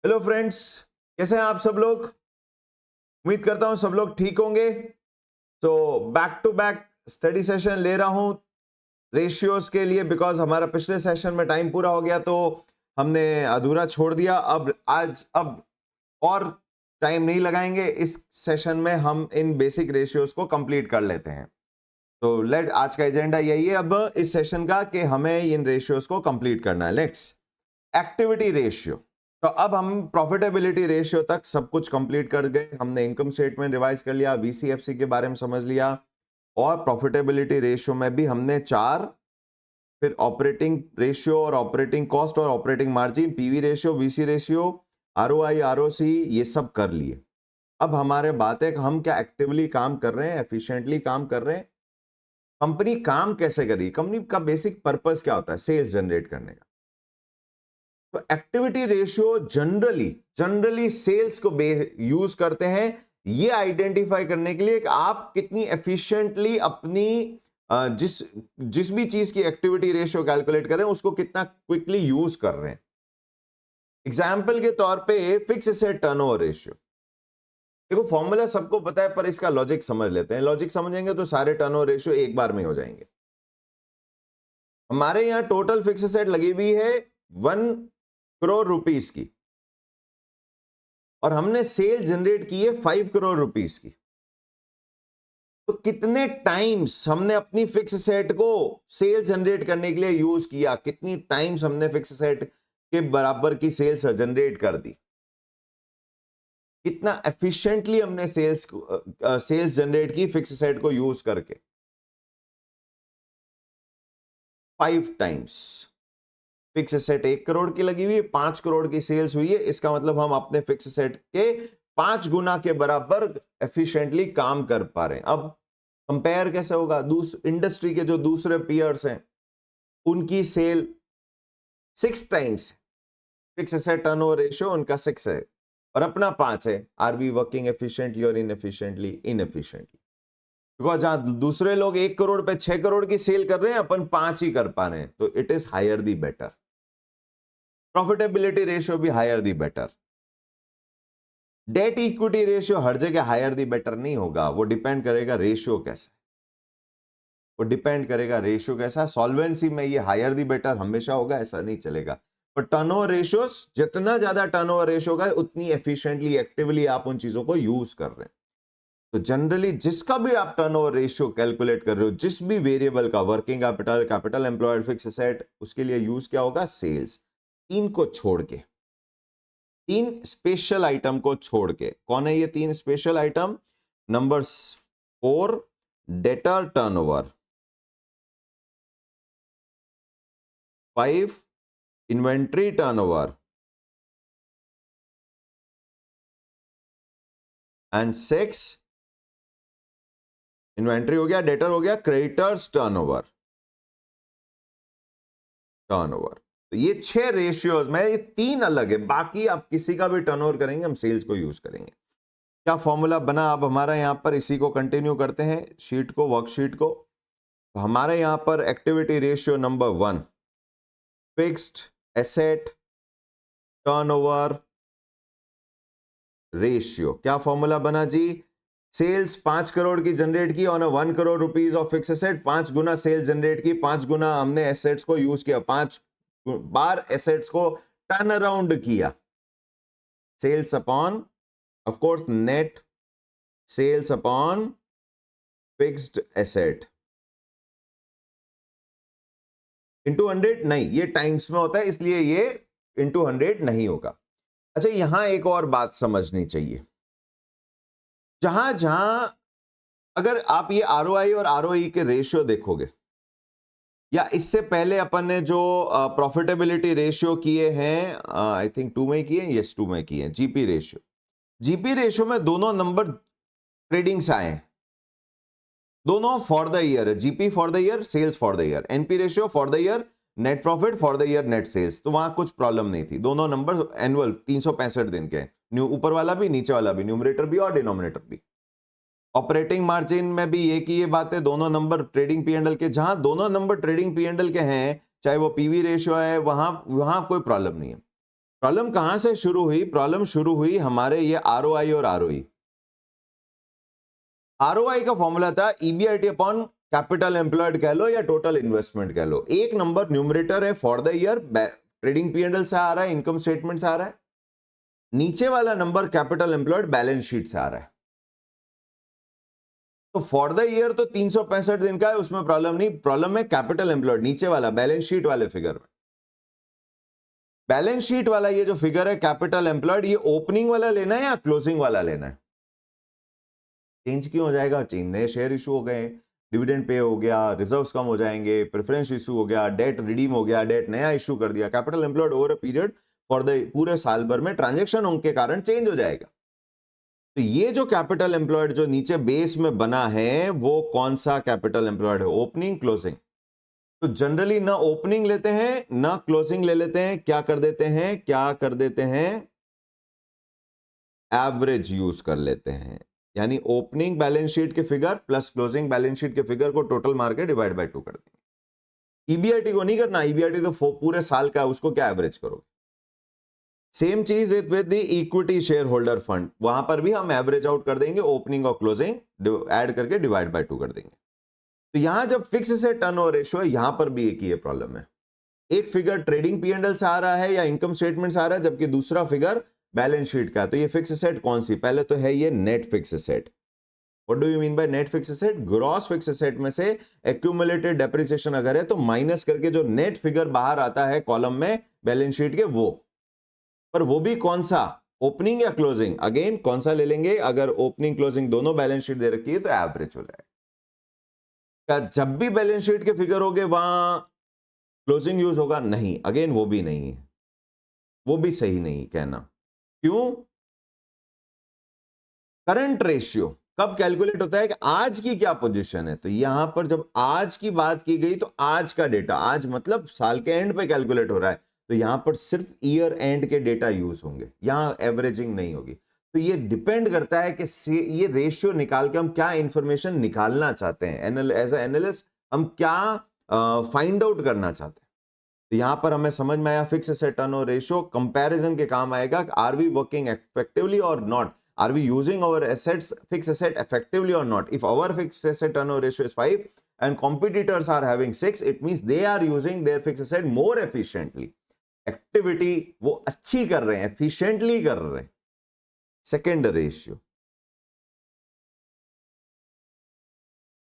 Hello friends, कैसे हैं आप सब लोग। उम्मीद करता हूं सब लोग ठीक होंगे। तो back to back study session ले रहा हूं रेशियोज के लिए, बिकॉज हमारा पिछले सेशन में टाइम पूरा हो गया तो हमने अधूरा छोड़ दिया। अब और टाइम नहीं लगाएंगे, इस सेशन में हम इन बेसिक रेशियोज को कंप्लीट कर लेते हैं। तो लेट आज का एजेंडा यही है अब इस सेशन का कि हमें इन रेशियोज को कंप्लीट करना है। Next, activity ratio. तो अब हम प्रॉफिटेबिलिटी रेशियो तक सब कुछ कंप्लीट कर गए। हमने इनकम स्टेटमेंट रिवाइज कर लिया, वीसीएफसी के बारे में समझ लिया, और प्रॉफिटेबिलिटी रेशियो में भी हमने चार, फिर ऑपरेटिंग रेशियो और ऑपरेटिंग कॉस्ट और operating margin, PV ratio, VC ratio, ROI, ROC, ये सब कर लिए। अब हमारे बात है कि हम क्या एक्टिवली काम कर रहे हैं, एफिशिएंटली काम कर रहे हैं। कंपनी काम कैसे कर रही है, कंपनी का बेसिक पर्पस क्या होता है, सेल्स जनरेट करने का। तो एक्टिविटी रेशियो जनरली सेल्स को यूज करते हैं ये आइडेंटिफाई करने के लिए कि आप कितनी एफिशिएंटली अपनी जिस भी चीज की एक्टिविटी रेशियो कैलकुलेट करें उसको कितना क्विकली यूज कर रहे हैं। एग्जाम्पल के तौर पे फिक्स एसेट टर्नओवर रेशियो। देखो फॉर्मूला सबको पता है, पर इसका लॉजिक समझ लेते हैं। लॉजिक समझेंगे तो सारे टर्नओवर रेशियो एक बार में हो जाएंगे। हमारे यहां टोटल फिक्स एसेट लगी हुई है 1 करोड़ रुपीस की, और हमने सेल जनरेट की है 5 करोड़ रुपीस की। तो कितने टाइम्स हमने अपनी फिक्स सेट को सेल जनरेट करने के लिए यूज किया, कितनी टाइम्स हमने फिक्स सेट के बराबर की सेल्स जनरेट कर दी, कितना एफिशिएंटली हमने सेल्स जनरेट की फिक्स सेट को यूज करके। 5 टाइम्स। फिक्स सेट 1 करोड़ की लगी हुई है, 5 करोड़ की सेल्स हुई है, इसका मतलब हम अपने फिक्स सेट के 5 गुना के बराबर एफिशिएंटली काम कर पा रहे हैं। अब कंपेयर कैसे होगा, इंडस्ट्री के जो दूसरे पीयर्स हैं उनकी sale 6 times, fix asset turnover ratio उनका 6 है और अपना 5 है। आर वी वर्किंग एफिशिएंटली और इनएफिशिएंटली? इनएफिशिएंटली। बिकॉज जहां दूसरे लोग 1 करोड़ पे 6 करोड़ की सेल कर रहे हैं, अपन 5 ही कर पा रहे हैं, तो it is higher the better. Profitability ratio भी higher the better. Debt equity ratio हर जगह हायर दी बेटर नहीं होगा, वो डिपेंड करेगा रेशियो कैसा है, वो डिपेंड करेगा रेशियो कैसा है। सॉल्वेंसी में ये हायर दी बेटर हमेशा होगा, ऐसा नहीं चलेगा। पर टर्नओवर रेशियोस, जितना ज्यादा टर्नओवर रेशियो होगा उतनी एफिशिएंटली एक्टिवली आप उन चीजों को यूज कर रहे हैं। तो जनरली जिसका भी आप टर्नओवर रेशियो कैलकुलेट कर रहे हो, जिस भी वेरिएबल का, working capital, capital employed, fix asset, उसके लिए यूज क्या होगा, सेल्स। इनको छोड़ के, 3 स्पेशल आइटम को छोड़ के, कौन है ये 3 special item? Number 4 debtor turnover, 5 inventory turnover, and 6 inventory हो गया, डेटर हो गया, क्रेडिटर्स टर्नओवर। तो ये 6 रेशियोज में ये 3 अलग है, बाकी आप किसी का भी टर्नओवर करेंगे हम सेल्स को यूज करेंगे। क्या फॉर्मूला बना अब हमारा यहां पर, इसी को कंटिन्यू करते हैं शीट को, वर्कशीट को। तो हमारे यहां पर activity ratio number 1, fixed asset turnover ratio. क्या फॉर्मूला बना जी? सेल्स 5 करोड़ की जनरेट की on 1 crore rupees of fix asset, 5 गुना सेल्स जनरेट की, 5 गुना हमने एसेट्स को यूज किया, 5 बार एसेट्स को टर्न अराउंड किया। Sales upon, of course, net sales upon fixed asset into 100 नहीं, ये टाइम्स में होता है इसलिए ये इंटू 100 नहीं होगा। अच्छा, यहां एक और बात समझनी चाहिए। जहां जहां अगर आप ये आरओआई और आरओई के रेशियो देखोगे, या इससे पहले अपन ने जो प्रॉफिटेबिलिटी रेशियो किए हैं, आई थिंक 2 में किए हैं, यस 2 में किए हैं, जीपी रेशियो। जीपी रेशियो में दोनों नंबर ट्रेडिंग से आए हैं, दोनों फॉर द ईयर है। GP for the year, sales for the year. NP ratio for the year, net profit for the year, net sales. तो वहां कुछ प्रॉब्लम नहीं थी, दोनों नंबर एनुअल 365 दिन के, ऊपर वाला भी नीचे वाला भी, न्यूमरेटर भी और डिनोमिनेटर भी। ऑपरेटिंग मार्जिन में भी ये की ये बात है, दोनों नंबर ट्रेडिंग पी एंडल के, जहां दोनों नंबर ट्रेडिंग पी एंडल के हैं, चाहे वो पीवी रेशियो है, वहां कोई प्रॉब्लम नहीं है। प्रॉब्लम कहां से शुरू हुई? प्रॉब्लम शुरू हुई हमारे ये आरओआई और आरओई। आरओआई का फॉर्मूला था ईबीआईटी अपॉन कैपिटल एम्प्लॉयड कह लो या टोटल इन्वेस्टमेंट कह लो। एक नंबर न्यूमरेटर है for the year, trading PNL से आ रहा है, इनकम स्टेटमेंट से आ रहा है। नीचे वाला number capital employed balance sheet से आ रहा है। तो फॉर द ईयर तो 365 दिन का है, उसमें प्रॉब्लम नहीं। प्रॉब्लम है कैपिटल एम्प्लॉयड, नीचे वाला बैलेंस शीट वाले फिगर में। बैलेंस शीट वाला ये जो फिगर है कैपिटल एम्प्लॉयड, ये ओपनिंग वाला लेना है या क्लोजिंग वाला लेना है? चेंज क्यों हो जाएगा? चेंज, नए शेयर इशू हो गए, डिविडेंड पे हो गया, रिजर्व्स कम हो जाएंगे, प्रेफरेंस इशू हो गया, डेट रिडीम हो गया, डेट नया इशू कर दिया। Capital employed over a period for the पूरे साल भर में ट्रांजेक्शन होने के कारण चेंज हो जाएगा। तो ये जो कैपिटल एम्प्लॉयड जो नीचे बेस में बना है वो कौन सा कैपिटल एम्प्लॉयड है? Opening, closing. तो जनरली ना ओपनिंग लेते हैं ना क्लोजिंग ले लेते हैं, क्या कर देते हैं एवरेज यूज कर लेते हैं। यानी ओपनिंग बैलेंस शीट के figure plus closing balance sheet के फिगर को टोटल मार के डिवाइड बाय 2 कर देंगे। ईबीआईटी को नहीं करना, ईबीआईटी तो पूरे साल का है, उसको क्या एवरेज करोगे? सेम चीज with the equity share holder fund, वहां पर भी हम एवरेज आउट कर देंगे, ओपनिंग और क्लोजिंग ऐड करके डिवाइड बाय 2 कर देंगे। तो यहां जब फिक्स से टर्नओवर रेशियो है, यहां पर भी एक ही प्रॉब्लम है। एक फिगर ट्रेडिंग पीएनएल से आ रहा है या इनकम स्टेटमेंट से आ रहा है, जबकि दूसरा फिगर बैलेंस शीट का है। तो ये फिक्स एसेट कौन सी? पहले तो है ये net fix asset. What do you mean by net fix asset? Gross fix asset में से एक्यूमुलेटेड डेप्रिसिएशन अगर है तो माइनस करके जो नेट फिगर बाहर आता है कॉलम में बैलेंस शीट के, वो। पर वो भी कौन सा? ओपनिंग या क्लोजिंग? अगेन कौन सा ले लेंगे? अगर ओपनिंग क्लोजिंग दोनों बैलेंस शीट दे रखी है तो एवरेज हो जाएगा। क्या जब भी बैलेंस शीट के फिगर हो गए वहां क्लोजिंग यूज होगा? नहीं, अगेन वो भी नहीं है, वो भी सही नहीं कहना। क्यों? करंट रेशियो कब कैलकुलेट होता है कि आज की क्या पोजीशन है। तो यहां पर जब आज की बात की गई तो आज का डेटा, आज मतलब साल के एंड पे कैलकुलेट हो रहा है, तो यहां पर सिर्फ ईयर एंड के डेटा यूज होंगे, यहां एवरेजिंग नहीं होगी। तो ये डिपेंड करता है कि ये रेशियो निकाल के हम क्या इंफॉर्मेशन निकालना चाहते हैं, एज ए एनालिस्ट हम क्या फाइंड आउट करना चाहते हैं। तो यहां पर हमें समझ में आया fix asset turnover ratio comparison के काम आएगा। आर वी वर्किंग इफेक्टिवली और not? Are we using our assets, fixed asset effectively or not? If our fixed asset turnover ratio is 5 and competitors are having 6, it means they are using their fixed asset more efficiently. Activity वो अच्छी कर रहे हैं, efficiently कर रहे हैं। Second ratio,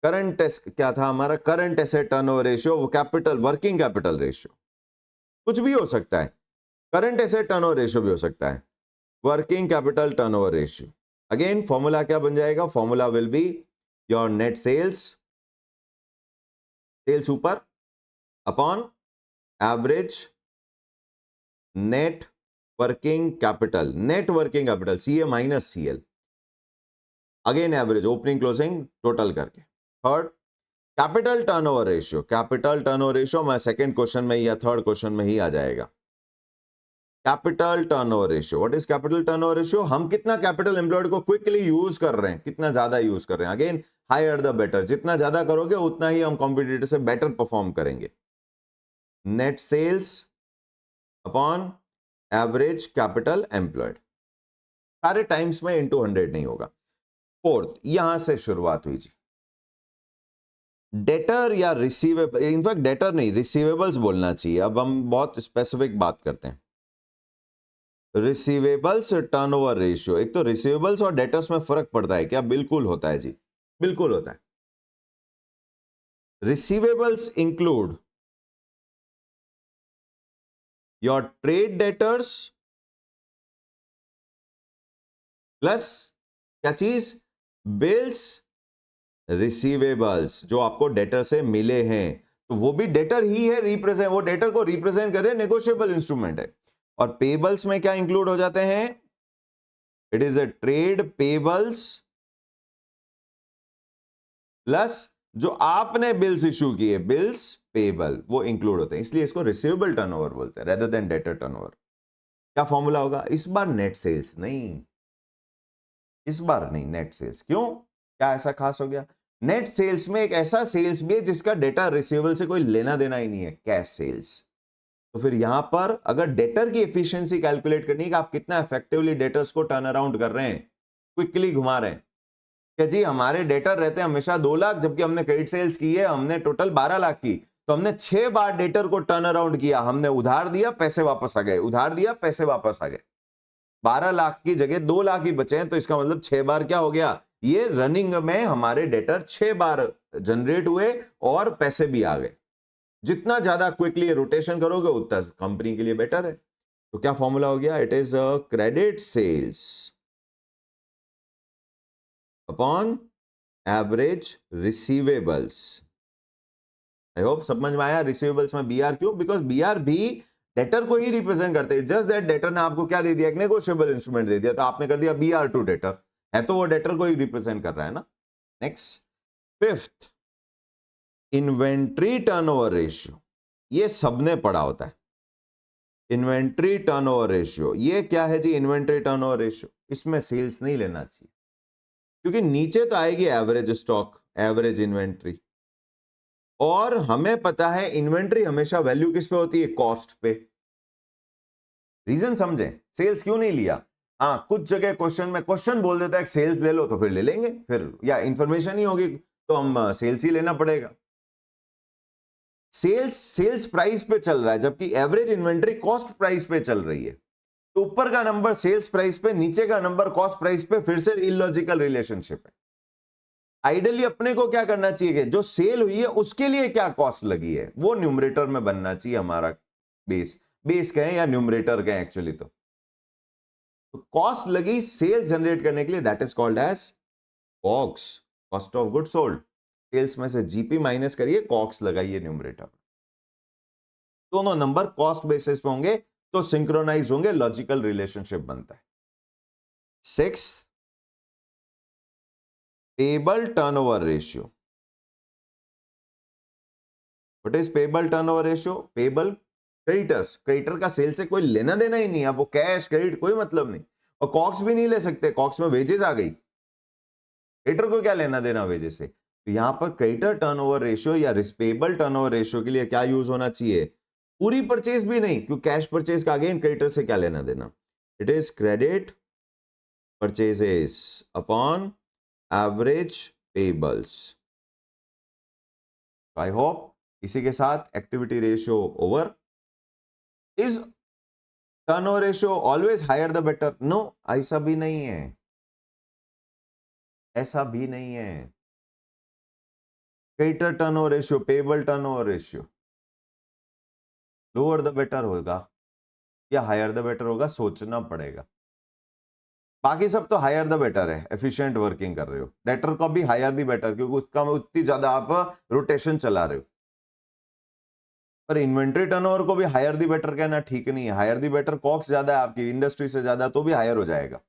current क्या था हमारा? करंट एसेट टर्नओवर रेशियो, वो कैपिटल वर्किंग कैपिटल रेशियो, कुछ भी हो सकता है। करंट एसेट टर्नओवर रेशियो भी हो सकता है, working capital turnover ratio. Again formula क्या बन जाएगा? Formula will be your net sales, sales ऊपर upon average net working capital, net working capital CA minus CL, again average opening closing total करके। Third capital turnover ratio, capital turnover ratio मैं second question में या third question में ही आ जाएगा। Capital turnover ratio, what is capital turnover ratio? हम कितना कैपिटल एम्प्लॉयड को क्विकली यूज कर रहे हैं, कितना ज्यादा यूज कर रहे हैं। अगेन हायर द बेटर, जितना ज्यादा करोगे उतना ही हम कॉम्पिटिटर से बेटर परफॉर्म करेंगे। Net sales upon average capital employed, सारे टाइम्स में इनटू 100 नहीं होगा। फोर्थ, यहां से शुरुआत हुई जी। डेटर या रिसीवेबल, इनफैक्ट डेटर नहीं रिसीवेबल्स बोलना चाहिए। अब हम बहुत स्पेसिफिक बात करते हैं। रिसीवेबल्स टर्नओवर रेशियो, एक तो रिसीवेबल्स और डेटर्स में फर्क पड़ता है क्या? बिल्कुल होता है जी, बिल्कुल होता है। Receivables include your trade debtors plus क्या चीज? बिल्स रिसीवेबल्स, जो आपको डेटर से मिले हैं, तो वो भी डेटर ही है, रिप्रेजेंट, वो डेटर को रिप्रेजेंट करे, नेगोशिएबल इंस्ट्रूमेंट है। और पेबल्स में क्या इंक्लूड हो जाते हैं? It is a trade payables plus जो आपने बिल्स इशू किए, बिल्स पेबल, वो इंक्लूड होते हैं। इसलिए इसको रिसीवेबल टर्नओवर बोलते हैं रेदर देन डेटर टर्नओवर। क्या फॉर्मूला होगा इस बार? नेट सेल्स नहीं, इस बार नहीं नेट सेल्स। क्यों? क्या ऐसा खास हो गया? नेट सेल्स में एक ऐसा सेल्स भी है जिसका डेटा रिसीवेबल से कोई लेना देना ही नहीं है, कैश सेल्स। तो फिर यहां पर अगर डेटर की एफिशिएंसी कैलकुलेट करनी है कि आप कितना इफेक्टिवली डेटर्स को टर्न अराउंड कर रहे हैं, क्विकली घुमा रहे हैं, कि जी हमारे डेटर रहते हैं हमेशा 2 लाख, जबकि हमने क्रेडिट सेल्स की है, हमने टोटल 12 लाख की, तो हमने 6 बार डेटर को टर्न अराउंड किया, हमने उधार दिया पैसे वापस आ गए, उधार दिया पैसे वापस आ गए, 12 लाख की जगह 2 लाख ही बचे हैं, तो इसका मतलब 6 बार क्या हो गया, ये रनिंग में हमारे डेटर 6 बार जनरेट हुए और पैसे भी आ गए। जितना ज्यादा क्विकली रोटेशन करोगे उतना कंपनी के लिए बेटर है। तो क्या फॉर्मूला हो गया, it is credit sales upon average receivables. I hope समझ में आया। रिसीवेबल्स में बीआर क्यों, बिकॉज बीआर भी डेटर को ही रिप्रेजेंट करते हैं। जस्ट दैट डेटर ने आपको क्या दे दिया, एक नेगोशिएबल इंस्ट्रूमेंट दे दिया, तो आपने कर दिया बीआर टू डेटर, है तो वो डेटर को ही रिप्रेजेंट कर रहा है ना। Next, fifth, inventory turnover ratio. ये सबने पढ़ा होता है, इन्वेंट्री टर्नओवर रेशियो। ये क्या है जी, इन्वेंट्री टर्नओवर रेशियो। इसमें सेल्स नहीं लेना चाहिए, क्योंकि नीचे तो आएगी एवरेज स्टॉक, एवरेज इन्वेंट्री, और हमें पता है इन्वेंट्री हमेशा वैल्यू किस पे होती है, कॉस्ट पे। रीजन समझें, सेल्स क्यों नहीं लिया। हाँ, कुछ जगह क्वेश्चन में क्वेश्चन बोल देता है सेल्स ले लो, तो फिर ले लेंगे, फिर या इंफॉर्मेशन ही होगी तो हम सेल्स ही लेना पड़ेगा। सेल्स प्राइस पे चल रहा है, जबकि एवरेज इन्वेंट्री कॉस्ट प्राइस पे चल रही है। तो ऊपर का नंबर सेल्स प्राइस पे, नीचे का नंबर कॉस्ट प्राइस पे, फिर से इलॉजिकल रिलेशनशिप है। आइडियली अपने को क्या करना चाहिए कि जो सेल हुई है उसके लिए क्या कॉस्ट लगी है, वो न्यूमरेटर में बनना चाहिए हमारा बेस कहें या न्यूमरेटर कहें एक्चुअली। तो कॉस्ट लगी सेल्स जनरेट करने के लिए, that is called as COGS, cost of good sold. Sales में से जीपी माइनस करिए, कॉग्स लगाइए न्यूमरेटर। दोनों नंबर कॉस्ट बेसिस पे होंगे तो सिंक्रोनाइज होंगे, लॉजिकल रिलेशनशिप बनता है। 6, payable turnover ratio. What is payable turnover ratio? Payable creditors, creditor का सेल से कोई लेना देना ही नहीं है, वो कैश क्रेडिट कोई मतलब नहीं, और कॉक्स भी नहीं ले सकते, कॉक्स में वेजेस आ गई, क्रेडिटर को क्या लेना देना वेजेस से। तो यहां पर क्रेडिटर टर्नओवर रेशियो या रिस्पेबल टर्नओवर रेशियो के लिए क्या यूज होना चाहिए, पूरी परचेज भी नहीं, क्योंकि कैश परचेज का अगेन क्रेडिटर से क्या लेना देना। It is credit purchases upon average payables. I hope इसी के साथ activity ratio over. Is turnover ratio always higher the better? No, ऐसा भी नहीं है, ऐसा भी नहीं है। Creditor turnover ratio, payable turnover ratio, lower the better होगा या हायर द बेटर होगा, सोचना पड़ेगा। बाकी सब तो हायर द बेटर है, एफिशिएंट वर्किंग कर रहे हो। डेटर को भी हायर द बेटर, क्योंकि उसका उतनी ज्यादा आप रोटेशन चला रहे हो। पर इन्वेंट्री टर्नओवर को भी हायर दी बेटर कहना ठीक नहीं है। हायर दी बेटर कॉस्ट ज्यादा है आपकी इंडस्ट्री से ज्यादा, तो भी हायर हो जाएगा।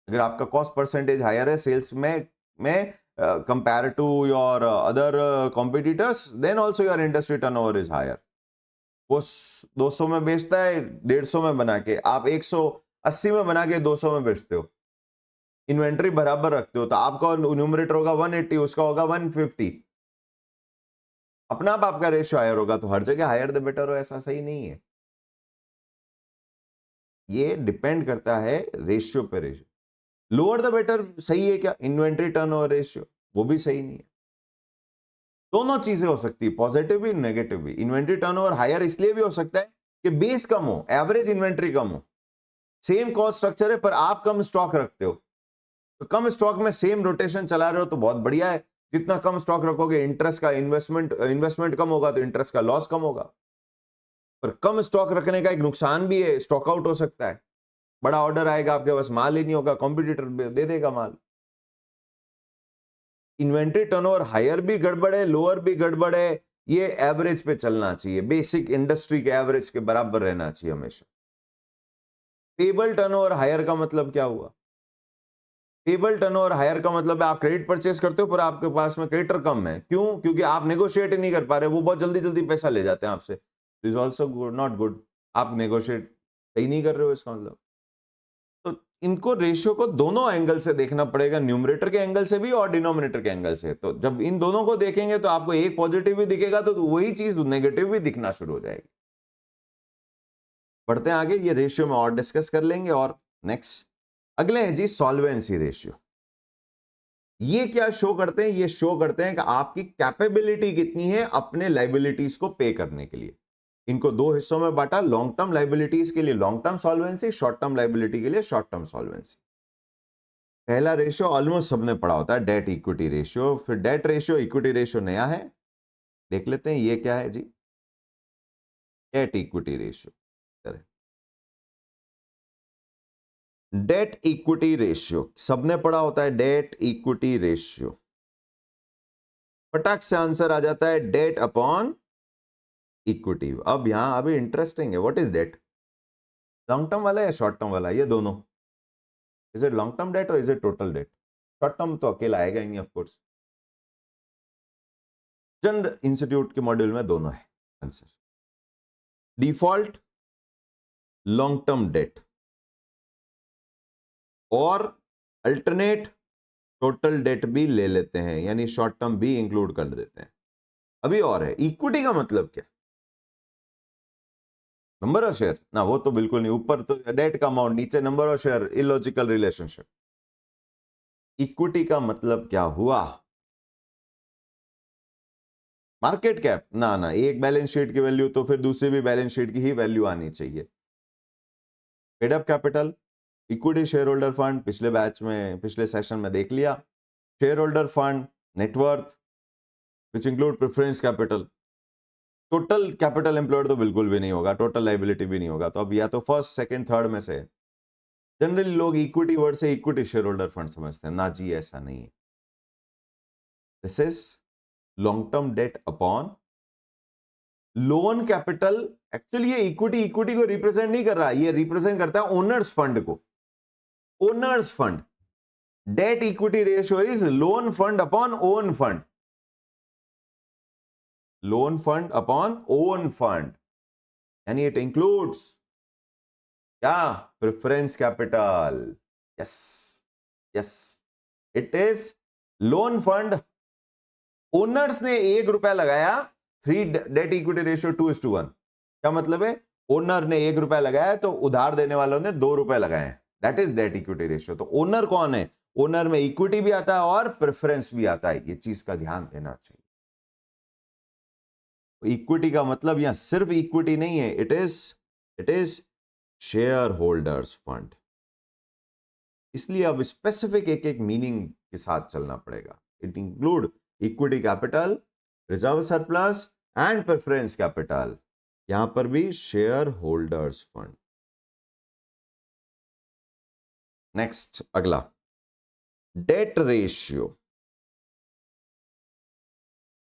अगर आपका कॉस्ट परसेंटेज हायर है सेल्स में compare to your other competitors, then also your industry turnover is higher. वो 200 में बेचता है 150 में बना के, आप 180 में बना के 200 में बेचते हो, इन्वेंट्री बराबर रखते हो, तो आपका न्यूमरेटर होगा 180, उसका होगा 150। अपना आप आपका रेशियो हायर होगा, तो हर जगह हायर द बेटर हो ऐसा सही नहीं है। ये डिपेंड करता है रेशियो पे। रेशियो लोअर द बेटर सही है क्या, इन्वेंट्री टर्नओवर रेशियो, वो भी सही नहीं है। दोनों चीजें हो सकती है, पॉजिटिव भी नेगेटिव भी। इन्वेंट्री टर्नओवर हायर इसलिए भी हो सकता है कि बेस कम हो, एवरेज इन्वेंट्री कम हो, सेम कॉस्ट स्ट्रक्चर है पर आप कम स्टॉक रखते हो, तो कम स्टॉक में सेम रोटेशन चला रहे हो तो बहुत बढ़िया है। जितना कम स्टॉक रखोगे इंटरेस्ट का इन्वेस्टमेंट कम होगा, तो इंटरेस्ट का लॉस कम होगा। पर कम स्टॉक रखने का एक नुकसान भी है, स्टॉक आउट हो सकता है, बड़ा ऑर्डर आएगा आपके पास, माल ही नहीं होगा, कॉम्पिटिटर दे देगा माल। इन्वेंट्री टर्नओवर हायर भी गड़बड़ है, लोअर भी गड़बड़ है, ये एवरेज पे चलना चाहिए, बेसिक इंडस्ट्री के एवरेज के बराबर रहना चाहिए हमेशा। पेबल टर्नओवर हायर का मतलब क्या हुआ? पेबल टर्नओवर हायर का मतलब है आप क्रेडिट परचेस करते हो पर आपके पास में क्रेडिटर कम है। क्यों? क्योंकि आप नेगोशिएट नहीं कर पा रहे, वो बहुत जल्दी जल्दी पैसा ले जाते हैं आपसे। Is also good, not good, आप नेगोशिएट सही नहीं कर रहे हो, इसका मतलब। तो इनको रेशियो को दोनों एंगल से देखना पड़ेगा, न्यूमरेटर के एंगल से भी और डिनोमिनेटर के एंगल से। तो जब इन दोनों को देखेंगे तो आपको एक पॉजिटिव भी दिखेगा, तो वही चीज नेगेटिव भी दिखना शुरू हो जाएगी। बढ़ते हैं आगे, ये रेशियो में और डिस्कस कर लेंगे। और नेक्स्ट अगले हैं जी सॉल्वेंसी रेशियो। ये क्या शो करते हैं? ये शो करते हैं कि आपकी कैपेबिलिटी कितनी है अपने लाइबिलिटीज को पे करने के लिए। इनको दो हिस्सों में बांटा, लॉन्ग टर्म लाइबिलिटीज के लिए long term solvency, short term liability के लिए शॉर्ट टर्म सॉल्वेंसी। पहला रेशियो ऑलमोस्ट सबने पढ़ा होता है, डेट इक्विटी रेशियो। फिर डेट रेशियो, इक्विटी रेशियो नया है, देख लेते हैं ये क्या है जी। Debt equity ratio, debt equity ratio सबने पढ़ा होता है, डेट इक्विटी रेशियो। फटाक से आंसर आ जाता है डेट अपॉन इक्विटी। अब यहां अभी इंटरेस्टिंग है, what is debt? Long term वाला या शॉर्ट टर्म वाला? ये दोनों, is it long term debt और is it total debt? Short term तो अकेला आएगा ही नहीं ऑफ कोर्स। चंद्र इंस्टीट्यूट के मॉड्यूल में दोनों है answer. Default long term debt और अल्टरनेट टोटल डेट भी ले लेते हैं, यानी शॉर्ट टर्म भी इंक्लूड कर देते हैं। अभी और है, इक्विटी का मतलब क्या? नंबर ऑफ शेयर ना, वो तो बिल्कुल नहीं, ऊपर तो डेट का अमाउंट, नीचे number of share, illogical relationship. Equity का मतलब क्या हुआ? मार्केट कैप ना ना, एक बैलेंस शीट की वैल्यू तो फिर दूसरी भी बैलेंस शीट की ही वैल्यू आनी चाहिए। Paid up capital, equity share holder fund, पिछले बैच में, पिछले सेशन में देख लिया। Share holder fund, net worth which include preference capital. Total capital employed तो बिल्कुल भी नहीं होगा, टोटल लाइबिलिटी भी नहीं होगा। तो अब या तो फर्स्ट सेकंड थर्ड में से। जनरली लोग इक्विटी वर्ड से इक्विटी शेयर होल्डर फंड समझते हैं, ना जी ऐसा नहीं है। This is long term debt upon loan capital. Actually ये इक्विटी इक्विटी को रिप्रेजेंट नहीं कर रहा, ये रिप्रेजेंट करता है ओनर्स फंड को। Owner's fund, date equity ratio is loan fund upon own fund. Loan fund upon own fund, यानी इट इंक्लूड्स क्या? Preference capital. Yes yes, it is loan fund. Owners ने 1 रुपया लगाया, 3 डेट इक्विटी रेशियो 2:1। क्या मतलब है? Owner ने 1 रुपया लगाया तो उधार देने वालों ने 2 रुपए लगाए, that is date equity ratio. तो ओनर कौन है? ओनर में इक्विटी भी आता है और प्रेफरेंस भी आता है, ये चीज का ध्यान देना चाहिए। इक्विटी का मतलब यहां सिर्फ इक्विटी नहीं है, it is share holders fund. इसलिए अब स्पेसिफिक एक एक मीनिंग के साथ चलना पड़ेगा। It include equity capital, reserve surplus and preference capital. यहां पर भी शेयर होल्डर्स फंड। नेक्स्ट अगला, debt ratio.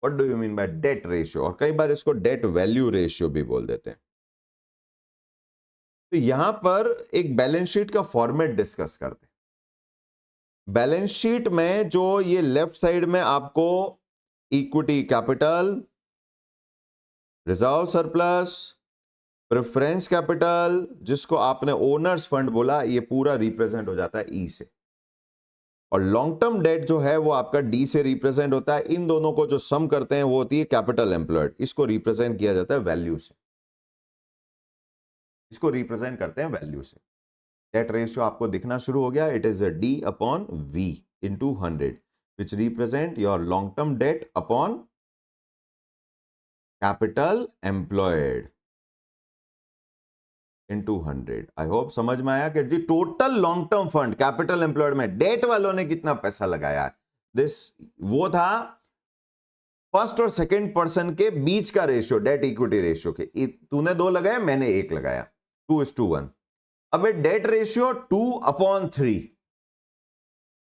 What do you mean by debt ratio? और कई बार इसको डेट वैल्यू रेशियो भी बोल देते हैं। तो यहां पर एक बैलेंस शीट का फॉर्मेट डिस्कस करते हैं। बैलेंस शीट में जो ये लेफ्ट साइड में आपको equity capital, reserve surplus, preference capital, जिसको आपने ओनर्स फंड बोला, ये पूरा रिप्रेजेंट हो जाता है ई से। और लॉन्ग टर्म डेट जो है वो आपका डी से रिप्रेजेंट होता है। इन दोनों को जो सम करते हैं वो होती है कैपिटल एम्प्लॉयड, इसको रिप्रेजेंट किया जाता है वैल्यू से। इसको रिप्रेजेंट करते हैं वैल्यू से। डेट रेशियो आपको दिखना शुरू हो गया, it is D upon V into 100 which represent your long term debt upon capital employed into 100। I hope समझ में आया कि जी total long term fund capital employed में डेट वालों ने कितना पैसा लगाया है। दिस वो था फर्स्ट और सेकंड पर्सन के बीच का रेशियो, डेट इक्विटी रेशियो के। तूने 2 लगाया, मैंने 1 लगाया, 2:1। अब डेट रेशियो 2/3,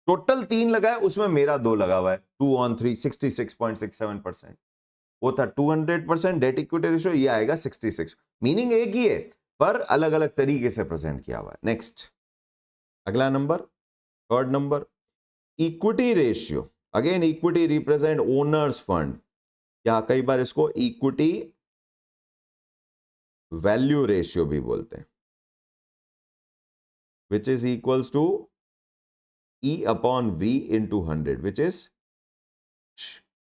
टोटल 3 लगाया, उसमें मेरा 2 लगा हुआ है, 2/3, 66.67%। वो था 200% डेट इक्विटी रेशियो, ये आएगा 66। मीनिंग एक ही है पर अलग अलग तरीके से प्रेजेंट किया हुआ है। नेक्स्ट अगला number, third number, equity ratio. Again equity represent owner's fund, या कई बार इसको इक्विटी वैल्यू रेशियो भी बोलते हैं, which is equals to E upon V into 100, which is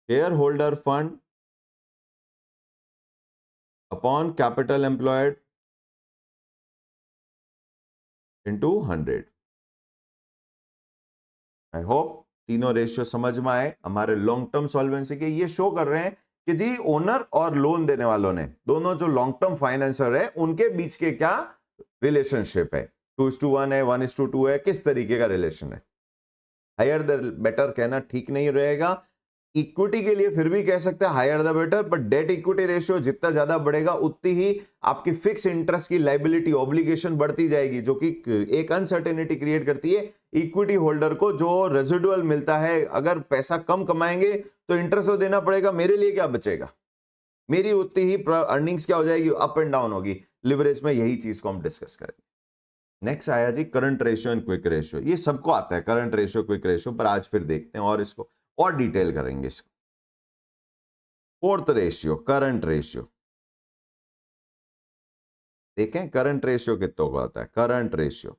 shareholder fund upon capital employed into 100। I hope तीनों ratio समझ में आए। हमारे लॉन्ग टर्म सॉल्वेंसी के ये शो कर रहे हैं कि जी ओनर और लोन देने वालों ने दोनों जो लॉन्ग टर्म फाइनेंसर है उनके बीच के क्या रिलेशनशिप है, 2:1 है, 1:2 है, किस तरीके का रिलेशन है। हायर द बेटर कहना ठीक नहीं रहेगा। इक्विटी के लिए फिर भी कह सकते हैं higher the better, but debt equity ratio जितना ज्यादा बढ़ेगा उतनी ही आपकी फिक्स इंटरेस्ट की लाइबिलिटी ऑब्लिगेशन बढ़ती जाएगी, जो कि एक अनसर्टेनिटी क्रिएट करती है इक्विटी होल्डर को। जो रेजिडुअल मिलता है, अगर पैसा कम कमाएंगे तो इंटरेस्ट तो देना पड़ेगा, मेरे लिए क्या बचेगा, मेरी उतनी ही अर्निंग्स क्या हो जाएगी, अप एंड डाउन होगी। लिवरेज में यही चीज को हम डिस्कस करेंगे। नेक्स्ट आया जी current ratio and quick ratio. ये सबको आता है करंट रेशियो क्विक रेशियो, पर आज फिर देखते हैं और इसको और डिटेल करेंगे इसको। फोर्थ रेशियो करंट रेशियो, देखें करंट रेशियो कितनों को आता है। करंट रेशियो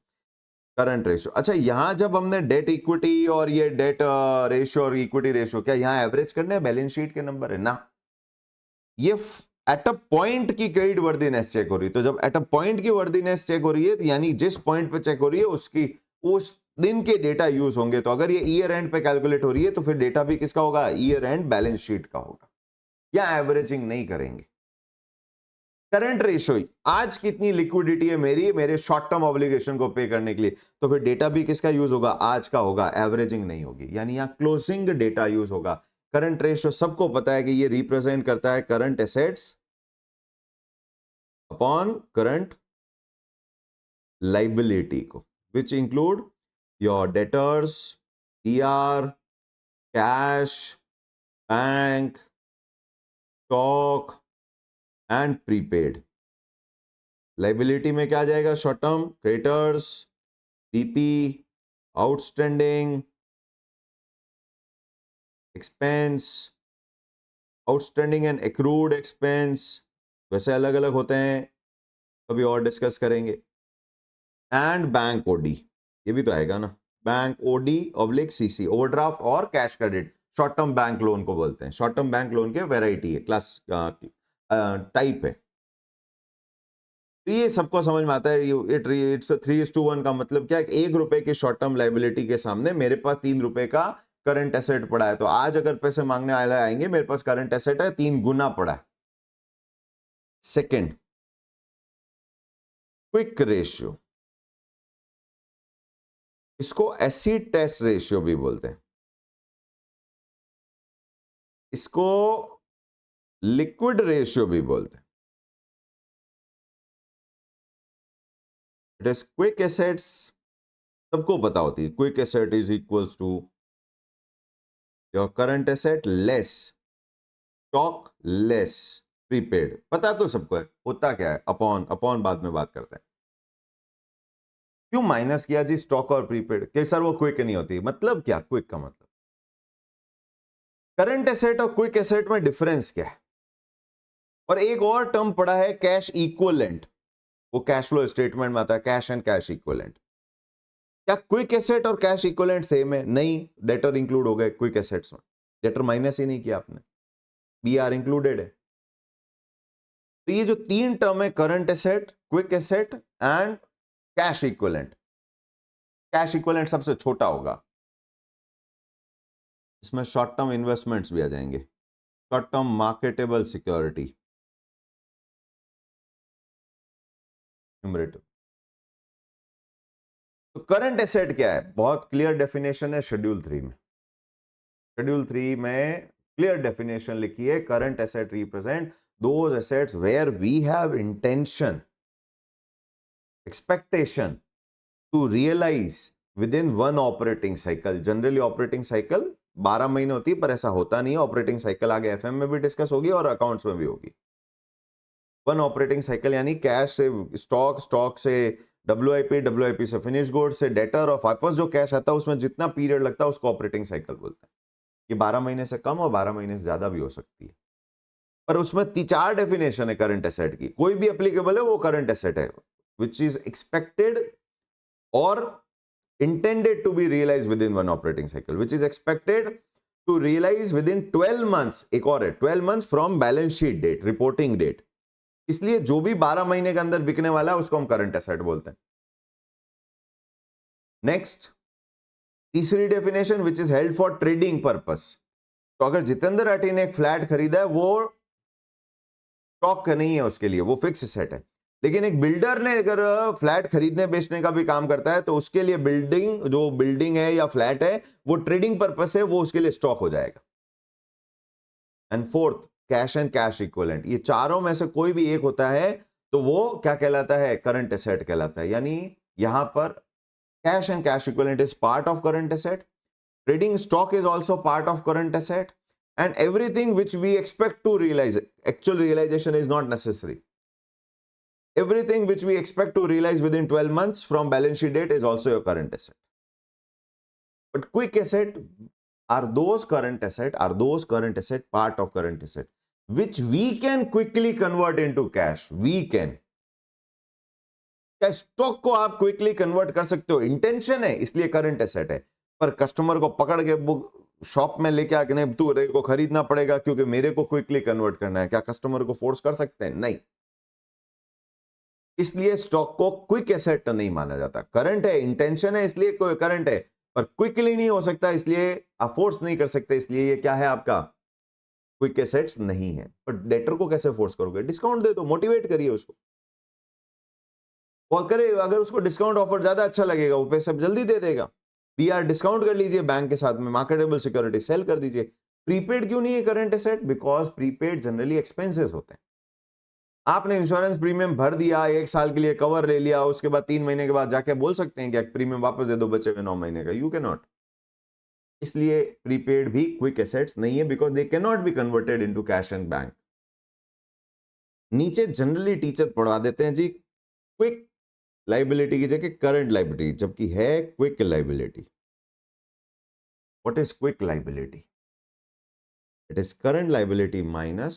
अच्छा, यहां जब हमने डेट इक्विटी और ये डेट रेशियो और इक्विटी रेशियो, क्या यहां एवरेज करने हैं बैलेंस शीट के नंबर है ना, ये एट अ पॉइंट की क्रेडिट वर्दीनेस चेक हो रही है। तो जब एट अ पॉइंट की वर्दीनेस चेक हो रही है, तो यानी जिस पॉइंट पे चेक हो रही है उसकी उस दिन के डेटा यूज होंगे। तो अगर ये ईयर एंड पे कैलकुलेट हो रही है तो फिर डेटा भी किसका होगा, ईयर एंड बैलेंस शीट का होगा। या एवरेजिंग नहीं करेंगे। करंट रेशियो, आज कितनी लिक्विडिटी है मेरी, मेरे शॉर्ट टर्म ऑब्लिगेशन को पे करने के लिए, तो फिर डेटा भी किसका यूज होगा, आज का होगा, एवरेजिंग नहीं होगी। यानी यहां क्लोजिंग डेटा यूज होगा। करंट रेशियो सबको पता है कि ये रिप्रेजेंट करता है current assets upon current liability को, which include your debtors, ER, cash, bank, stock and prepaid. Liability में क्या आ जाएगा, short term creditors, PP, outstanding, expense, outstanding and accrued expense, वैसे अलग अलग होते हैं, कभी और डिस्कस करेंगे। एंड बैंक ओडी, ये भी तो आएगा ना, bank OD oblique CC, overdraft और cash credit, short term bank loan को बोलते हैं। शॉर्ट टर्म बैंक लोन के वेराइटी है, क्लास टाइप है। तो ये सबको समझ में आता है। इट्स 3:1 का मतलब क्या है, 1 रुपए की शॉर्ट टर्म लाइबिलिटी के सामने मेरे पास 3 रुपए का करंट एसेट पड़ा है। तो आज अगर पैसे मांगने वाले आएंगे, मेरे पास करंट एसेट है 3 गुना पड़ा है। सेकेंड, क्विक रेशियो, इसको एसिड टेस्ट रेशियो भी बोलते हैं, इसको लिक्विड रेशियो भी बोलते हैं। इट इज क्विक एसेट्स, सबको पता होती है, quick asset is equals to your current asset less stock less prepaid. पता तो सबको है होता क्या है, अपॉन अपॉन बाद में बात करते हैं। क्यों माइनस किया जी स्टॉक और प्रीपेड कि सर वो क्विक नहीं होती, मतलब क्या क्विक का मतलब, करंट एसेट और क्विक एसेट में डिफरेंस क्या है। और एक और टर्म पड़ा है कैश इक्विवेलेंट, वो कैश फ्लो स्टेटमेंट में आता है, कैश एंड कैश इक्विवेलेंट। क्या क्विक एसेट और कैश इक्विवेलेंट सेम है, नहीं, डेटर इंक्लूड हो गए क्विक एसेट्स में, डेटर माइनस ही नहीं किया आपने, बीआर इंक्लूडेड है। तो ये जो 3 टर्म है, current asset, quick asset and cash equivalent, cash equivalent सबसे छोटा होगा, इसमें शॉर्ट टर्म इन्वेस्टमेंट्स भी आ जाएंगे, short term marketable security, numerator. तो करंट एसेट क्या है, बहुत क्लियर डेफिनेशन है शेड्यूल 3 में। शेड्यूल 3 में क्लियर डेफिनेशन लिखी है, current asset represent those assets where we have intention, expectation to realise with in 1 operating cycle. Generally operating cycle 12 महीने होती है, पर ऐसा होता नहीं है। ऑपरेटिंग साइकिल आगे एफएम में भी डिस्कस होगी और अकाउंट्स में भी होगी। 1 ऑपरेटिंग साइकिल यानी कैश से स्टॉक, स्टॉक से डब्ल्यूआईपी, डब्ल्यूआईपी से फिनिश गुड्स, से डेटर और वापस जो कैश आता है उसमें जितना पीरियड लगता है उसको ऑपरेटिंग साइकिल बोलते हैं। ये 12 महीने से कम और 12 महीने से ज्यादा भी हो सकती है। पर उसमें 4 डेफिनेशन है करंट एसेट की, कोई भी एप्लीकेबल है वो करंट एसेट है, विच इज एक्सपेक्टेड और intended to be realized within 1 operating cycle, which is expected to realize within 12 months, एक और है 12 months from balance sheet date, reporting date। इसलिए जो भी 12 महीने के अंदर बिकने वाला है उसको हम करंट एसेट बोलते हैं। नेक्स्ट, तीसरी definition which is held for trading purpose. तो अगर जितेंद्र अटी ने एक फ्लैट खरीदा है, वो स्टॉक नहीं है उसके लिए, वो फिक्स सेट है। लेकिन एक बिल्डर ने अगर फ्लैट खरीदने बेचने का भी काम करता है, तो उसके लिए बिल्डिंग है या फ्लैट है, वो ट्रेडिंग पर्पस है, वो उसके लिए स्टॉक हो जाएगा। And fourth, cash and cash equivalent. ये चारों में से कोई भी एक होता है तो वो क्या कहलाता है? करंट एसेट कहलाता है। यानी यहां पर cash and cash equivalent is part of current asset, trading stock is also part of current asset, and everything which we expect to realize, actual realization is not necessary. Everything which we expect to realize within 12 months from balance sheet date is also your current asset. But quick asset are those current asset part of current asset which we can quickly convert into cash. We can. क्या stock को आप quickly convert कर सकते हो? Intention है इसलिए current asset है, पर कस्टमर को पकड़ के बुक शॉप में लेके आके नहीं, तू रे को खरीदना पड़ेगा क्योंकि मेरे को क्विकली कन्वर्ट करना है, क्या कस्टमर को फोर्स कर सकते हैं? नहीं। इसलिए स्टॉक को क्विक एसेट नहीं माना जाता। करंट है, इंटेंशन है इसलिए कोई करंट है, पर क्विकली नहीं हो सकता, इसलिए आप फोर्स नहीं कर सकते, इसलिए ये क्या है? आपका क्विक एसेट्स नहीं है। पर डेटर को कैसे फोर्स करोगे? डिस्काउंट दे दो, मोटिवेट करिए उसको, वो करे, अगर उसको डिस्काउंट ऑफर ज्यादा अच्छा लगेगा वो पैसा जल्दी दे देगा। बीआर डिस्काउंट कर लीजिए बैंक के साथ में, मार्केटेबल सिक्योरिटी सेल कर दीजिए। प्रीपेड क्यों नहीं है current asset? Because prepaid generally expenses होते हैं। आपने इंश्योरेंस प्रीमियम भर दिया, 1 साल के लिए कवर ले लिया, उसके बाद 3 महीने के बाद जाके बोल सकते हैं कि प्रीमियम वापस दे दो बचे हुए 9 महीने का? You can not. इसलिए प्रीपेड भी क्विक एसेट्स नहीं है, because they can not be converted into cash and bank. नीचे जनरली टीचर पढ़ा देते हैं जी क्विक लाइबिलिटी की जगह करंट लाइबिलिटी, जबकि है quick liability. What is quick liability? It is current liability minus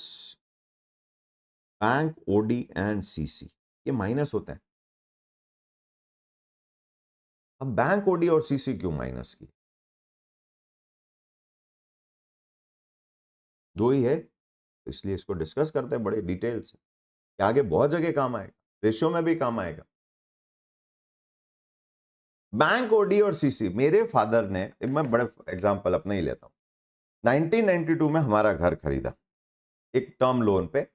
bank, OD and CC. ये minus होता है। अब बैंक, ओडी और सीसी क्यों माइनस की? दो ही है, तो इसलिए इसको डिस्कस करते हैं बड़े डिटेल से, कि आगे बहुत जगह काम आएगा, रेशियो में भी काम आएगा। बैंक, ओडी और सीसी। मेरे फादर ने, मैं बड़े एग्जांपल अपना ही लेता हूं, 1992 में हमारा घर खरीदा एक टर्म लोन पे,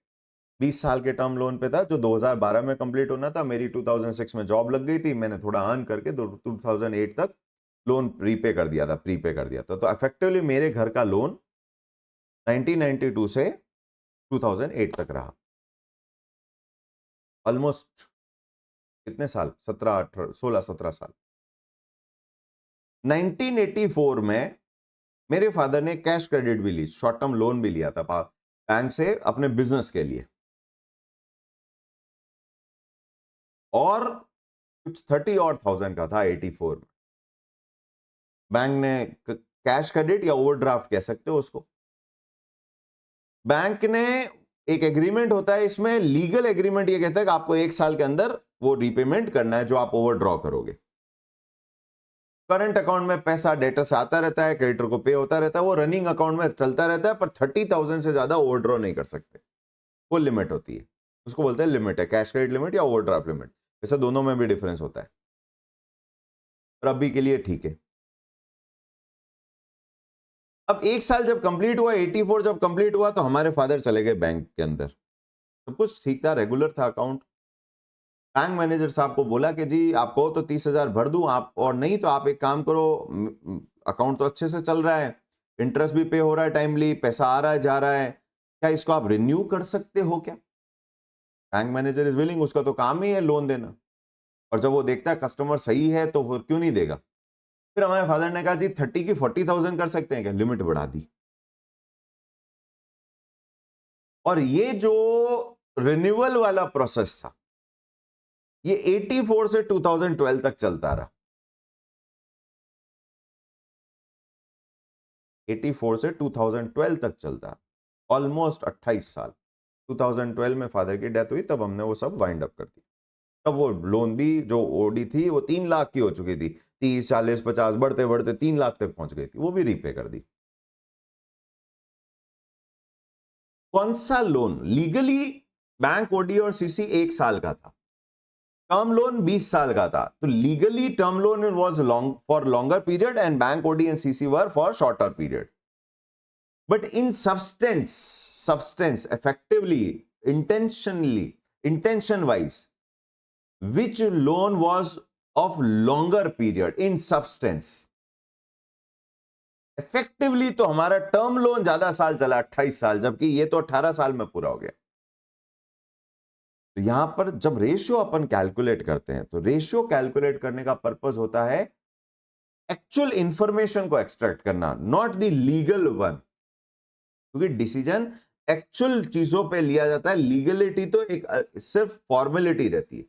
20 साल के टर्म लोन पे था, जो 2012 में कंप्लीट होना था। मेरी 2006 में जॉब लग गई थी, मैंने थोड़ा अर्न करके 2008 तक लोन रीपे कर दिया था, प्रीपे कर दिया था। तो इफेक्टिवली मेरे घर का लोन 1992 से 2008 तक रहा। ऑलमोस्ट कितने साल? 16-17 साल। 1984 में मेरे फादर ने कैश क्रेडिट भी ली, शॉर्ट टर्म लोन भी लिया था बैंक से अपने बिजनेस के लिए, और कुछ 30,000 का था 84 में। बैंक ने कैश क्रेडिट या ओवरड्राफ्ट कह सकते हो उसको। बैंक ने एक एग्रीमेंट होता है, इसमें लीगल एग्रीमेंट ये कहता है कि आपको 1 साल के अंदर वो रीपेमेंट करना है जो आप ओवरड्रॉ करोगे। करंट अकाउंट में पैसा डेटर से आता रहता है, क्रेडिटर को पे होता रहता है, वो रनिंग अकाउंट में चलता रहता है, पर 30,000 से ज्यादा ओवरड्रॉ नहीं कर सकते। वो लिमिट होती है, उसको बोलते हैं लिमिट है, कैश क्रेडिट लिमिट या ओवरड्राफ्ट लिमिट। वैसे दोनों में भी डिफरेंस होता है, पर अभी के लिए ठीक है। अब 1 साल जब कंप्लीट हुआ, 84 जब कंप्लीट हुआ, तो हमारे फादर चले गए बैंक के अंदर। सब कुछ ठीक था, रेगुलर था अकाउंट। बैंक मैनेजर साहब को बोला कि जी आपको तो 30,000 भर दूं आप, और नहीं तो आप एक काम करो, अकाउंट तो अच्छे से चल रहा है, इंटरेस्ट भी पे हो रहा है टाइमली, पैसा आ रहा है जा रहा है, क्या इसको आप रिन्यू कर सकते हो क्या? बैंक मैनेजर इज विलिंग, उसका तो काम ही है लोन देना, और जब वो देखता है कस्टमर सही है तो फिर क्यों नहीं देगा। फिर हमारे फादर ने कहा जी 30 की 40,000 कर सकते हैं क्या? लिमिट बढ़ा दी। और ये जो रिन्यूअल वाला प्रोसेस था, ये 84 से 2012 तक चलता रहा। 84 से 2012 तक चलता, ऑलमोस्ट 28 साल। 2012 में फादर की डेथ हुई, तब हमने वो सब वाइंड अप कर दी। तब वो लोन भी जो ओडी थी वो 3 लाख की हो चुकी थी, 30, 40, 50 बढ़ते बढ़ते 3 लाख तक पहुंच गई थी, वो भी रीपे कर दी। कौन सा लोन लीगली बैंक, ओडी और सीसी 1 साल का था, टर्म लोन 20 साल का था, तो legally term loan was long for longer period and bank OD and CC were for shorter period. But in substance, effectively, intention wise, which loan was of longer period in substance? Effectively तो हमारा term loan ज्यादा साल चला, 28 साल, जबकि ये तो 18 साल में पूरा हो गया. तो यहां पर जब रेशियो अपन कैलकुलेट करते हैं, तो रेशियो कैलकुलेट करने का पर्पस होता है एक्चुअल इंफॉर्मेशन को एक्सट्रैक्ट करना, नॉट द लीगल वन. क्योंकि डिसीजन एक्चुअल चीजों पे लिया जाता है, लीगलिटी तो एक सिर्फ फॉर्मेलिटी रहती है.